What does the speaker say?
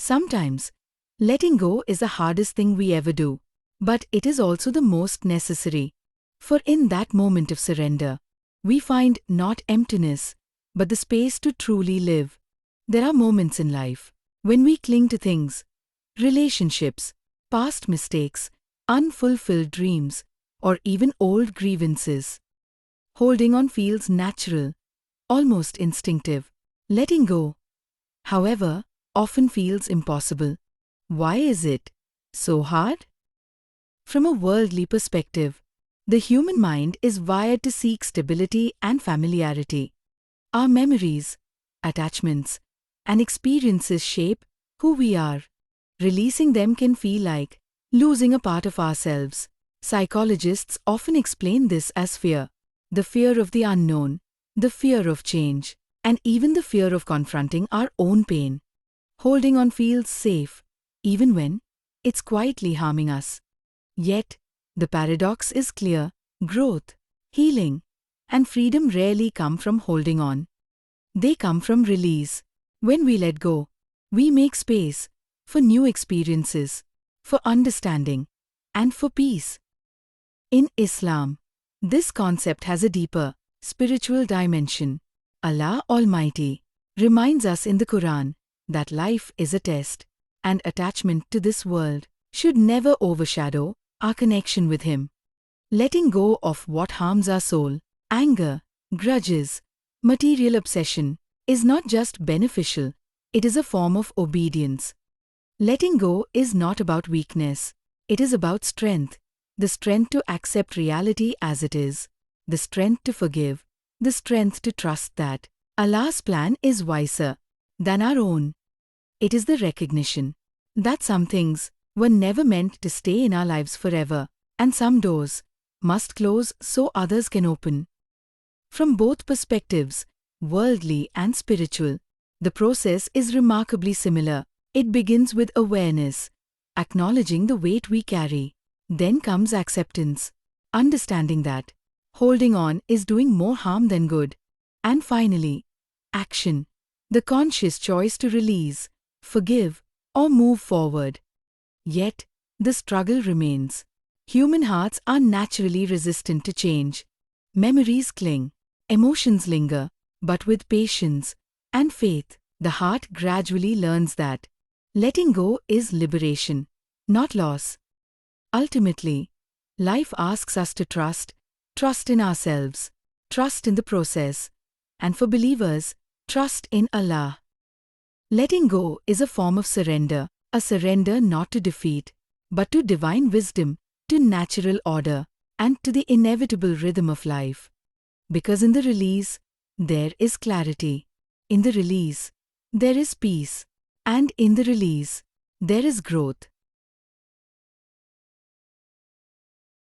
Sometimes, letting go is the hardest thing we ever do, but it is also the most necessary. For in that moment of surrender, we find not emptiness, but the space to truly live. There are moments in life when we cling to things, relationships, past mistakes, unfulfilled dreams, or even old grievances. Holding on feels natural, almost instinctive. Letting go, however, often feels impossible. Why is it so hard? From a worldly perspective, the human mind is wired to seek stability and familiarity. Our memories, attachments, and experiences shape who we are. Releasing them can feel like losing a part of ourselves. Psychologists often explain this as fear, the fear of the unknown, the fear of change, and even the fear of confronting our own pain. Holding on feels safe, even when it's quietly harming us. Yet, the paradox is clear: growth, healing, and freedom rarely come from holding on. They come from release. When we let go, we make space for new experiences, for understanding, and for peace. In Islam, this concept has a deeper, spiritual dimension. Allah Almighty reminds us in the Quran that life is a test, and attachment to this world should never overshadow our connection with Him. Letting go of what harms our soul, anger, grudges, material obsession, is not just beneficial, it is a form of obedience. Letting go is not about weakness, it is about strength, the strength to accept reality as it is, the strength to forgive, the strength to trust that Allah's plan is wiser than our own. It is the recognition that some things were never meant to stay in our lives forever, and some doors must close so others can open. From both perspectives, worldly and spiritual, the process is remarkably similar. It begins with awareness, acknowledging the weight we carry. Then comes acceptance, understanding that holding on is doing more harm than good. And finally, action, the conscious choice to release, forgive, or move forward. Yet, the struggle remains. Human hearts are naturally resistant to change. Memories cling, emotions linger, but with patience and faith, the heart gradually learns that letting go is liberation, not loss. Ultimately, life asks us to trust in ourselves, trust in the process, and for believers, trust in Allah. Letting go is a form of surrender, a surrender not to defeat, but to divine wisdom, to natural order, and to the inevitable rhythm of life. Because in the release, there is clarity. In the release, there is peace. And in the release, there is growth.